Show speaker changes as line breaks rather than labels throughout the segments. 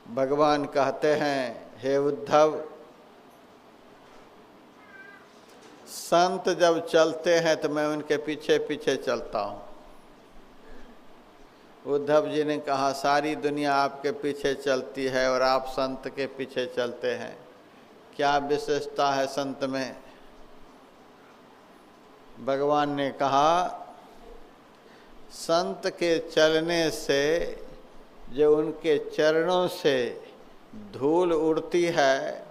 भगवान कहते हैं, हे उद्धव, संत जब चलते हैं तो मैं उनके पीछे पीछे चलता हूँ। उद्धव जी ने कहा, सारी दुनिया आपके पीछे चलती है और आप संत के पीछे चलते हैं, क्या विशेषता है संत में? भगवान ने कहा, संत के चलने से जो उनके चरणों से धूल उड़ती है,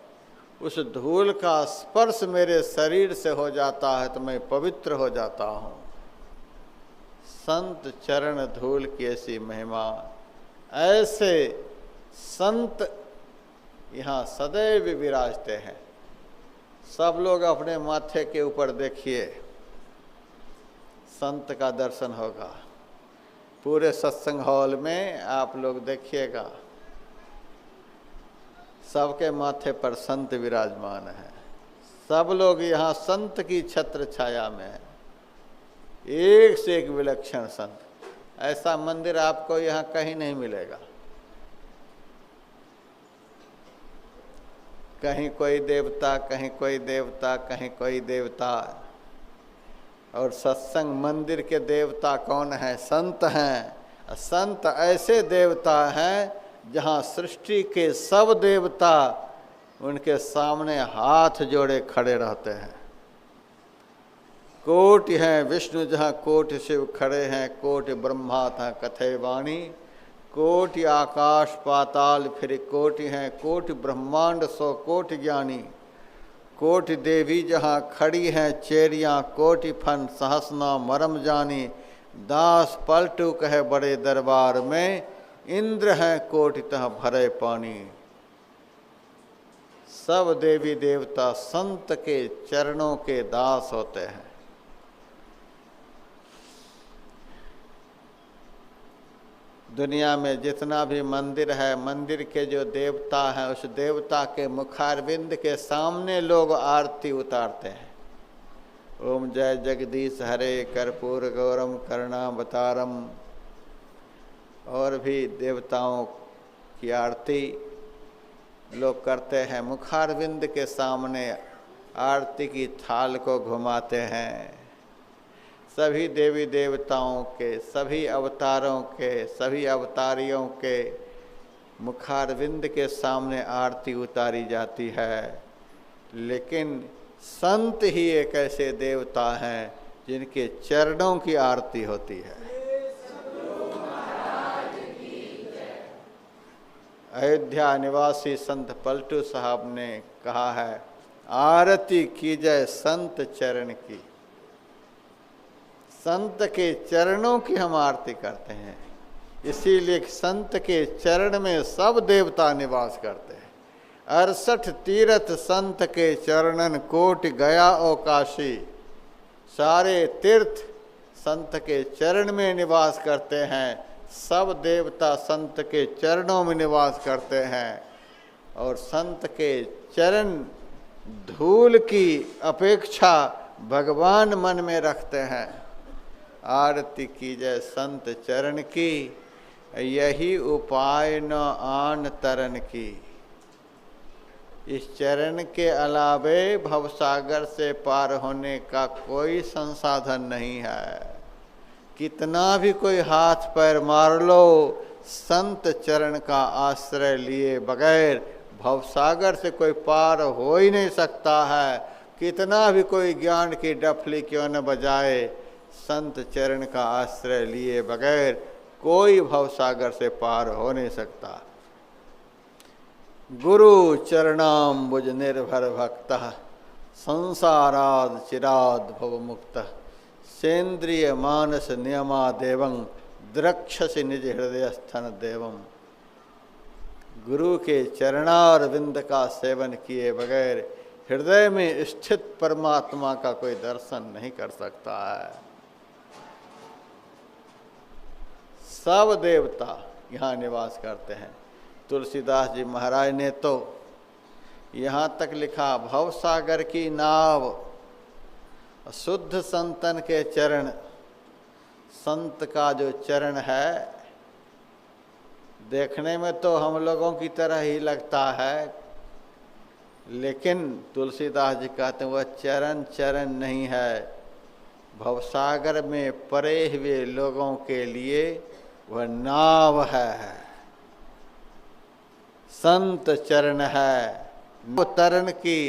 उस धूल का स्पर्श मेरे शरीर से हो जाता है तो मैं पवित्र हो जाता हूँ। संत चरण धूल की ऐसी महिमा। ऐसे संत यहाँ सदैव विराजते हैं। सब लोग अपने माथे के ऊपर देखिए, संत का दर्शन होगा। पूरे सत्संग हॉल में आप लोग देखिएगा, सबके माथे पर संत विराजमान है। सब लोग यहाँ संत की छत्र छाया में है। एक से एक विलक्षण संत। ऐसा मंदिर आपको यहाँ कहीं नहीं मिलेगा। कहीं कोई देवता, कहीं कोई देवता, कहीं कोई देवता। और सत्संग मंदिर के देवता कौन है? संत हैं। संत ऐसे देवता हैं जहाँ सृष्टि के सब देवता उनके सामने हाथ जोड़े खड़े रहते हैं। कोटि हैं विष्णु जहाँ कोटि शिव खड़े हैं, कोटि ब्रह्मा था कथे वाणी, कोटि आकाश पाताल फिर कोटि हैं, कोटि ब्रह्मांड सौ कोटि ज्ञानी, कोटि देवी जहाँ खड़ी हैं चेरियाँ, कोटि फन सहसना मरम जानी, दास पलटू कहे बड़े दरबार में, इंद्र हैं कोटि तह भरे पानी। सब देवी देवता संत के चरणों के दास होते हैं। दुनिया में जितना भी मंदिर है, मंदिर के जो देवता हैं, उस देवता के मुखारविंद के सामने लोग आरती उतारते हैं। ओम जय जगदीश हरे कर्पूर गौरम करुणावतारम। और भी देवताओं की आरती लोग करते हैं। मुखारविंद के सामने आरती की थाल को घुमाते हैं। सभी देवी देवताओं के, सभी अवतारों के, सभी अवतारियों के मुखारविंद के सामने आरती उतारी जाती है। लेकिन संत ही एक ऐसे देवता हैं जिनके चरणों की आरती होती है। अयोध्या निवासी संत पलटू साहब ने कहा है, आरती कीजय संत चरण की। संत के चरणों की हम आरती करते हैं। इसीलिए संत के चरण में सब देवता निवास करते हैं। 68 तीर्थ संत के चरणन कोटि गया ओ काशी। सारे तीर्थ संत के चरण में निवास करते हैं। सब देवता संत के चरणों में निवास करते हैं। और संत के चरण धूल की अपेक्षा भगवान मन में रखते हैं। आरती कीजय संत चरण की, यही उपाय न आन तरन की। इस चरण के अलावे भवसागर से पार होने का कोई संसाधन नहीं है। कितना भी कोई हाथ पैर मार लो, संत चरण का आश्रय लिए बगैर भवसागर से कोई पार हो ही नहीं सकता है। कितना भी कोई ज्ञान की डफली क्यों न बजाए, संत चरण का आश्रय लिए बगैर कोई भवसागर से पार हो नहीं सकता। गुरु चरणाम्बुज निर्भर भक्त, संसाराद चिराद भवमुक्त, सेन्द्रिय मानस नियमा देवं, द्रक्षसि निज हृदय स्थन देवं। गुरु के चरणार विंद का सेवन किए बगैर हृदय में स्थित परमात्मा का कोई दर्शन नहीं कर सकता है। सब देवता यहाँ निवास करते हैं। तुलसीदास जी महाराज ने तो यहाँ तक लिखा, भवसागर की नाव शुद्ध संतन के चरण। संत का जो चरण है देखने में तो हम लोगों की तरह ही लगता है, लेकिन तुलसीदास जी कहते हैं वह चरण चरण नहीं है, भवसागर में पड़े हुए लोगों के लिए वह नाव है, संत चरण है, वो तरन की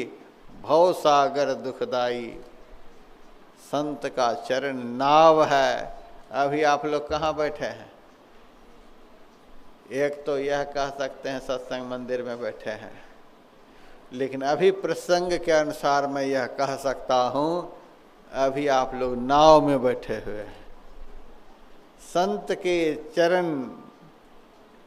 भवसागर दुखदाई। संत का चरण नाव है। अभी आप लोग कहाँ बैठे हैं? एक तो यह कह सकते हैं सत्संग मंदिर में बैठे हैं, लेकिन अभी प्रसंग के अनुसार मैं यह कह सकता हूँ अभी आप लोग नाव में बैठे हुए हैं। संत के चरण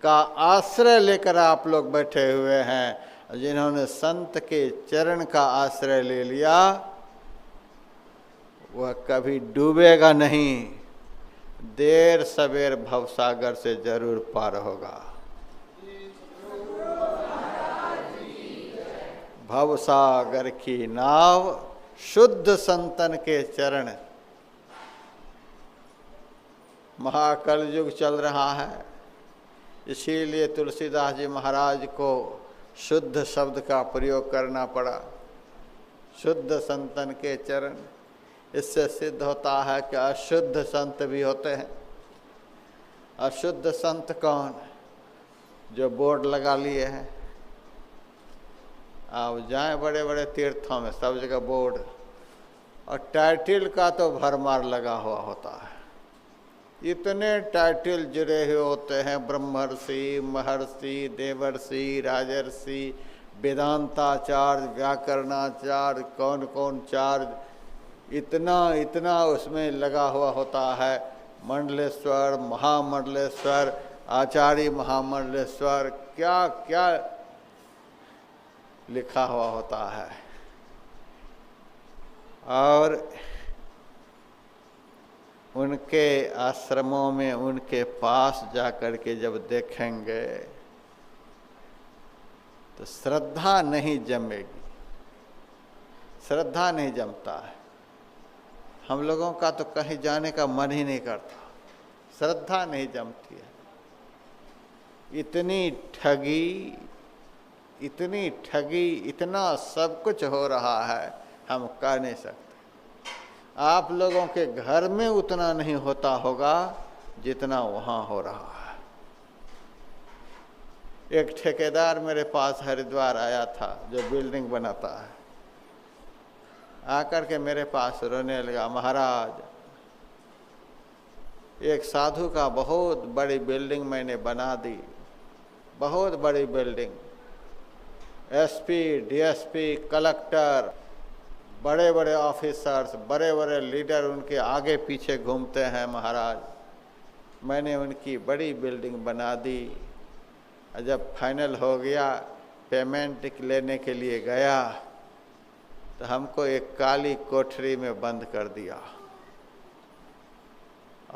का आश्रय लेकर आप लोग बैठे हुए हैं। जिन्होंने संत के चरण का आश्रय ले लिया वह कभी डूबेगा नहीं, देर सवेर भवसागर से जरूर पार होगा। भवसागर की नाव शुद्ध संतन के चरण। महाकल युग चल रहा है, इसीलिए तुलसीदास जी महाराज को शुद्ध शब्द का प्रयोग करना पड़ा। शुद्ध संतन के चरण। इससे सिद्ध होता है कि अशुद्ध संत भी होते हैं। अशुद्ध संत कौन? जो बोर्ड लगा लिए हैं। आप जाएं बड़े बड़े तीर्थों में, सब जगह बोर्ड, और टाइटल का तो भरमार लगा हुआ होता है। इतने टाइटल जुड़े हुए होते हैं, ब्रह्मर्षि, महर्षि, देवर्षि, राजर्षि, वेदांताचार्य, व्याकरणाचार्य, कौन कौन चार्य, इतना उसमें लगा हुआ होता है। मंडलेश्वर, महामंडलेश्वर, आचार्य महामंडलेश्वर, क्या क्या लिखा हुआ होता है। और उनके आश्रमों में उनके पास जाकर के जब देखेंगे तो श्रद्धा नहीं जमेगी, श्रद्धा नहीं जमता है। हम लोगों का तो कहीं जाने का मन ही नहीं करता, श्रद्धा नहीं जमती है। इतनी ठगी, इतना सब कुछ हो रहा है, हम कह नहीं सकते। आप लोगों के घर में उतना नहीं होता होगा जितना वहाँ हो रहा है। एक ठेकेदार मेरे पास हरिद्वार आया था, जो बिल्डिंग बनाता है। आकर के मेरे पास रोने लगा, महाराज एक साधु का बहुत बड़ी बिल्डिंग मैंने बना दी, बहुत बड़ी बिल्डिंग। एसपी, डीएसपी, कलेक्टर, बड़े बड़े ऑफिसर्स, बड़े बड़े लीडर उनके आगे पीछे घूमते हैं। महाराज मैंने उनकी बड़ी बिल्डिंग बना दी। जब फाइनल हो गया, पेमेंट लेने के लिए गया तो हमको एक काली कोठरी में बंद कर दिया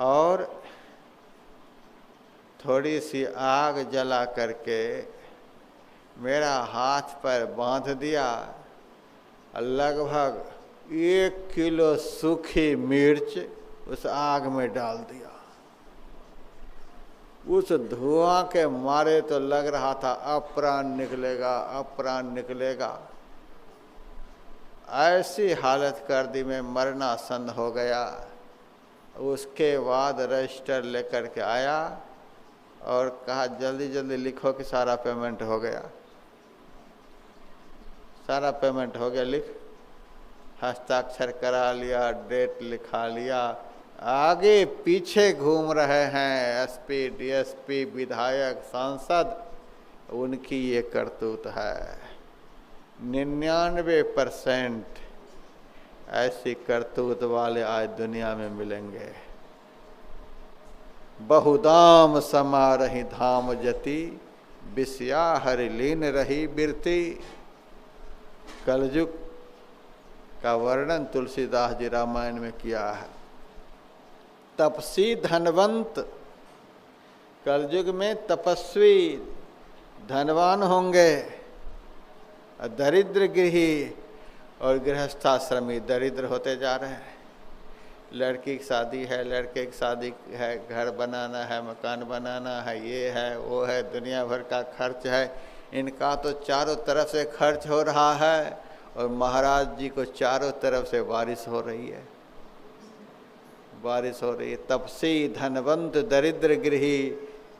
और थोड़ी सी आग जला करके मेरा हाथ पर बांध दिया। लगभग 1 किलो सूखी मिर्च उस आग में डाल दिया। उस धुआं के मारे तो लग रहा था अब प्राण निकलेगा, अब प्राण निकलेगा। ऐसी हालत कर दी, मैं मरनासन हो गया। उसके बाद रजिस्टर लेकर के आया और कहा जल्दी जल्दी लिखो कि सारा पेमेंट हो गया। सारा पेमेंट हो गया, लिख। हस्ताक्षर करा लिया, डेट लिखा लिया। आगे पीछे घूम रहे हैं एसपी, डीएसपी, विधायक, सांसद। उनकी ये करतूत है। 99% ऐसी करतूत वाले आज दुनिया में मिलेंगे। बहुदाम समारहि धाम जति, बिस्या हरि लीन रही बिरती। कलयुग का वर्णन तुलसीदास जी रामायण में किया है। तपसी धनवंत, कलयुग में तपस्वी धनवान होंगे, दरिद्र गृही और गृहस्थाश्रमी दरिद्र होते जा रहे हैं। लड़की की शादी है, लड़के की शादी है, घर बनाना है, मकान बनाना है, ये है वो है, दुनिया भर का खर्च है। इनका तो चारों तरफ से खर्च हो रहा है और महाराज जी को चारों तरफ से बारिश हो रही है, बारिश हो रही है। तपसी धनवंत दरिद्र गृही,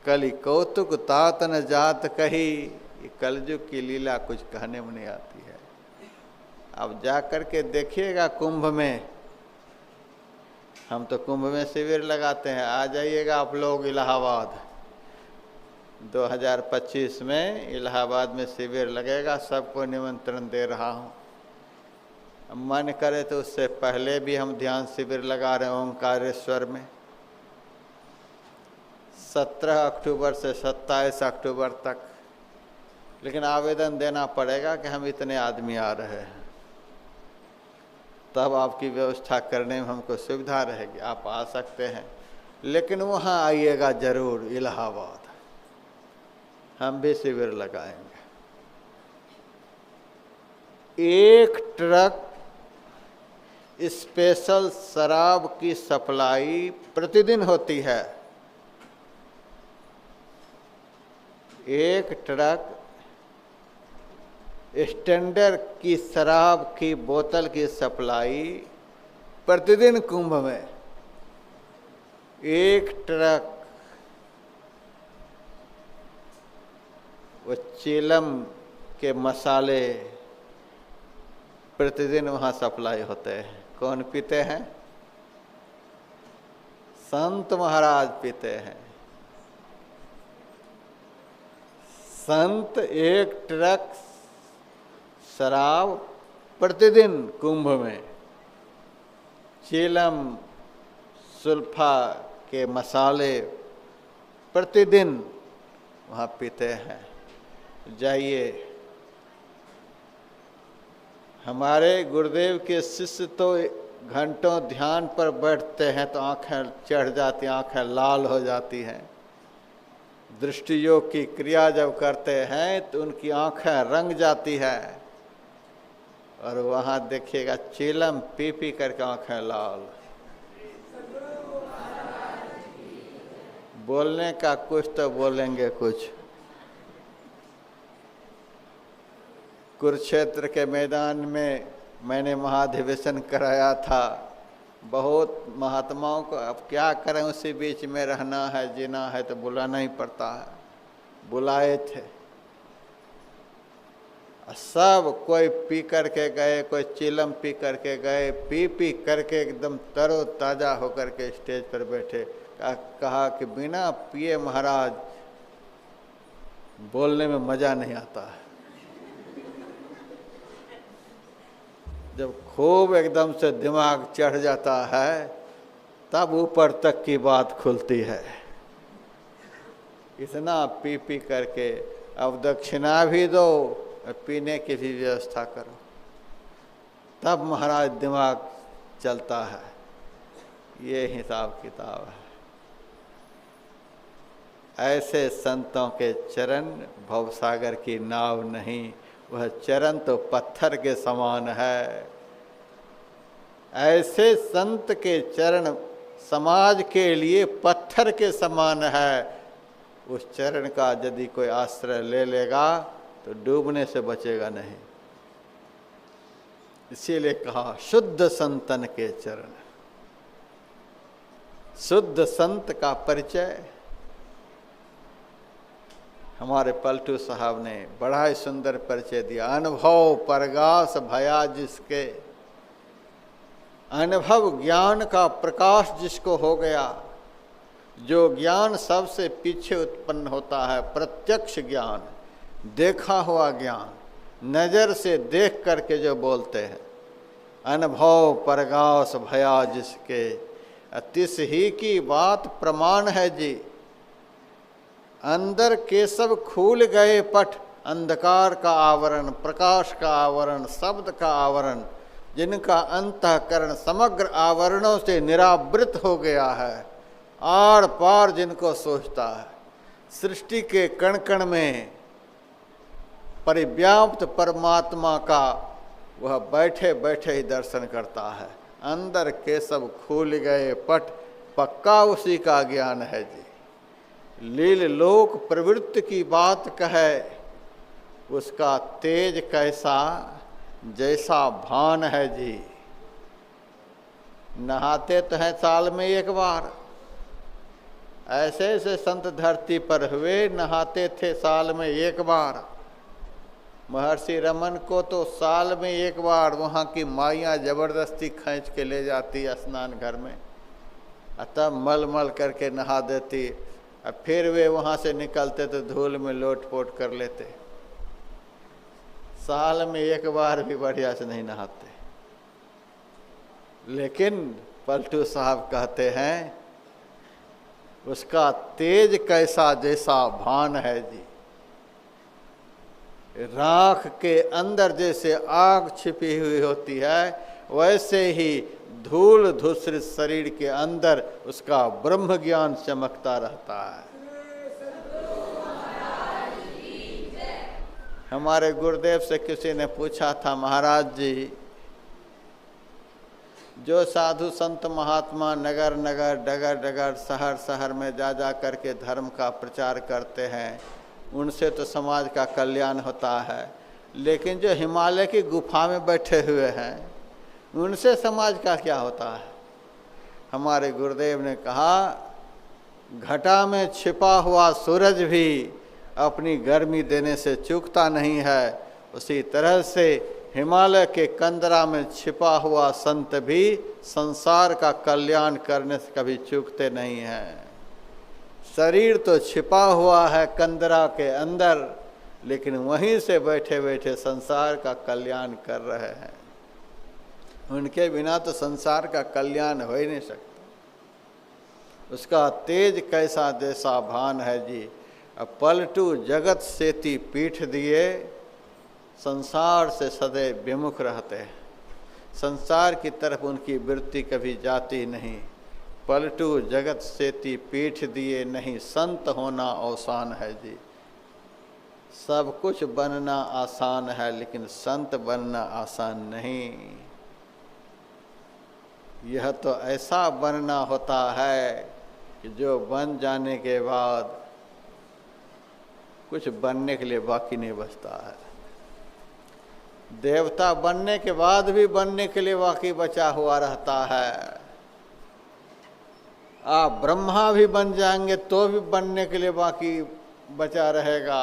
कलि कौतुक तात न जात कही। ये कलयुग की लीला कुछ कहने में नहीं आती है। अब जा कर के देखिएगा कुंभ में, हम तो कुंभ में शिविर लगाते हैं, आ जाइएगा आप लोग इलाहाबाद। 2025 में इलाहाबाद में शिविर लगेगा, सबको निमंत्रण दे रहा हूँ। मन करे तो उससे पहले भी हम ध्यान शिविर लगा रहे हैं ओंकारेश्वर में, 17 अक्टूबर से 27 अक्टूबर तक। लेकिन आवेदन देना पड़ेगा कि हम इतने आदमी आ रहे हैं, तब आपकी व्यवस्था करने में हमको सुविधा रहेगी। आप आ सकते हैं, लेकिन वहाँ आइएगा जरूर इलाहाबाद, हम भी शिविर लगाएंगे। 1 ट्रक स्पेशल शराब की सप्लाई प्रतिदिन होती है। 1 ट्रक स्टैंडर्ड की शराब की बोतल की सप्लाई प्रतिदिन कुंभ में। 1 ट्रक वो चीलम के मसाले प्रतिदिन वहाँ सप्लाई होते हैं। कौन पीते हैं? संत महाराज पीते हैं। संत 1 ट्रक शराब प्रतिदिन कुंभ में, चीलम सुल्फा के मसाले प्रतिदिन वहाँ पीते हैं। जाइए, हमारे गुरुदेव के शिष्य तो घंटों ध्यान पर बैठते हैं तो आंखें चढ़ जाती, आंखें लाल हो जाती हैं। दृष्टि योग की क्रिया जब करते हैं तो उनकी आंखें रंग जाती है, और वहाँ देखिएगा चीलम पी पी करके आंखें लाल। बोलने का कुछ तो बोलेंगे कुछ। कुरुक्षेत्र के मैदान में मैंने महाधिवेशन कराया था, बहुत महात्माओं को। अब क्या करें, उसी बीच में रहना है, जीना है तो बुलाना ही पड़ता है। बुलाए थे, सब कोई पी करके गए, कोई चिलम पी करके गए, पी पी करके एकदम तरो ताज़ा होकर के स्टेज पर बैठे। कहा कि बिना पिए महाराज बोलने में मज़ा नहीं आता है। जब खूब एकदम से दिमाग चढ़ जाता है तब ऊपर तक की बात खुलती है। इतना पी पी करके अब दक्षिणा भी दो, पीने की भी व्यवस्था करो, तब महाराज दिमाग चलता है। ये हिसाब किताब है। ऐसे संतों के चरण भवसागर की नाव नहीं, वह चरण तो पत्थर के समान है। ऐसे संत के चरण समाज के लिए पत्थर के समान है। उस चरण का यदि कोई आश्रय ले लेगा तो डूबने से बचेगा नहीं। इसीलिए कहा शुद्ध संतन के चरण। शुद्ध संत का परिचय हमारे पलटू साहब ने बड़ा ही सुंदर परिचय दिया। अनुभव परगास भया जिसके, अनुभव ज्ञान का प्रकाश जिसको हो गया, जो ज्ञान सबसे पीछे उत्पन्न होता है, प्रत्यक्ष ज्ञान, देखा हुआ ज्ञान, नज़र से देख करके जो बोलते हैं। अनुभव परगास भया जिसके, तिस ही की बात प्रमाण है जी। अंदर केशव खूल गए पट, अंधकार का आवरण, प्रकाश का आवरण, शब्द का आवरण, जिनका अंतःकरण समग्र आवरणों से निरावृत हो गया है, आर पार जिनको सोचता है, सृष्टि के कण कण में परिव्याप्त परमात्मा का वह बैठे बैठे ही दर्शन करता है। अंदर के सब खुल गए पट, पक्का उसी का ज्ञान है जी। लील लोक प्रवृत्ति की बात कहे, उसका तेज कैसा जैसा भान है जी। नहाते तो हैं साल में एक बार, ऐसे ऐसे संत धरती पर हुए नहाते थे साल में एक बार। महर्षि रमन को तो साल में एक बार वहाँ की माइयाँ जबरदस्ती खींच के ले जाती स्नान घर में, तब मल मल करके नहा देती। अब फिर वे वहाँ से निकलते तो धूल में लोट पोट कर लेते। साल में एक बार भी बढ़िया से नहीं नहाते। लेकिन पलटू साहब कहते हैं उसका तेज कैसा जैसा भान है जी। राख के अंदर जैसे आग छिपी हुई होती है, वैसे ही धूल धूसरित शरीर के अंदर उसका ब्रह्म ज्ञान चमकता रहता है। हमारे गुरुदेव से किसी ने पूछा था, महाराज जी जो साधु संत महात्मा नगर नगर डगर डगर शहर शहर में जा जा करके धर्म का प्रचार करते हैं, उनसे तो समाज का कल्याण होता है, लेकिन जो हिमालय की गुफा में बैठे हुए हैं उनसे समाज का क्या होता है। हमारे गुरुदेव ने कहा, घटा में छिपा हुआ सूरज भी अपनी गर्मी देने से चूकता नहीं है, उसी तरह से हिमालय के कंदरा में छिपा हुआ संत भी संसार का कल्याण करने से कभी चूकते नहीं हैं। शरीर तो छिपा हुआ है कंदरा के अंदर, लेकिन वहीं से बैठे बैठे संसार का कल्याण कर रहे हैं। उनके बिना तो संसार का कल्याण हो ही नहीं सकता। उसका तेज कैसा जैसा भान है जी। अब पलटू जगत सेती पीठ दिए, संसार से सदैव विमुख रहते हैं। संसार की तरफ उनकी वृत्ति कभी जाती नहीं। पलटू जगत सेती पीठ दिए, नहीं संत होना आसान है जी। सब कुछ बनना आसान है, लेकिन संत बनना आसान नहीं। यह तो ऐसा बनना होता है कि जो बन जाने के बाद कुछ बनने के लिए बाकी नहीं बचता है। देवता बनने के बाद भी बनने के लिए बाकी बचा हुआ रहता है। आप ब्रह्मा भी बन जाएंगे तो भी बनने के लिए बाकी बचा रहेगा।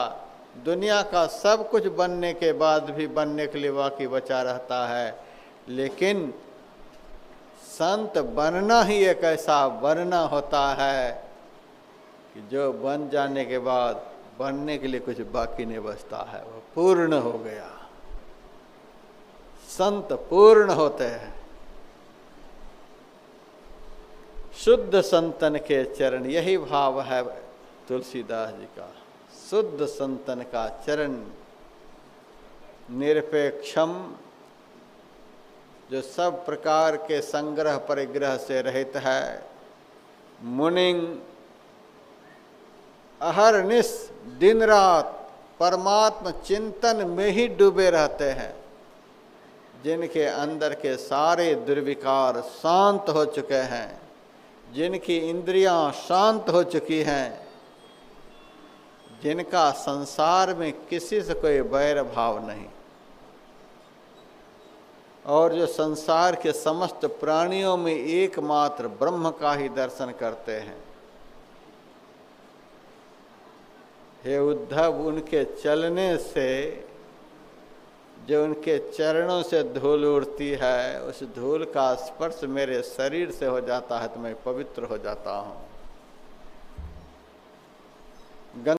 दुनिया का सब कुछ बनने के बाद भी बनने के लिए बाकी बचा रहता है। लेकिन संत बनना ही एक ऐसा बनना होता है कि जो बन जाने के बाद बनने के लिए कुछ बाकी नहीं बचता है, वो पूर्ण हो गया। संत पूर्ण होते हैं। शुद्ध संतन के चरण, यही भाव है तुलसीदास जी का। शुद्ध संतन का चरण, निरपेक्षम, जो सब प्रकार के संग्रह परिग्रह से रहित है। मुनिंग, अहरनिश दिन रात परमात्मा चिंतन में ही डूबे रहते हैं, जिनके अंदर के सारे दुर्विकार शांत हो चुके हैं, जिनकी इंद्रियां शांत हो चुकी हैं, जिनका संसार में किसी से कोई वैर भाव नहीं, और जो संसार के समस्त प्राणियों में एकमात्र ब्रह्म का ही दर्शन करते हैं। हे उद्धव, उनके चलने से जो उनके चरणों से धूल उड़ती है, उस धूल का स्पर्श मेरे शरीर से हो जाता है तो मैं पवित्र हो जाता हूँ।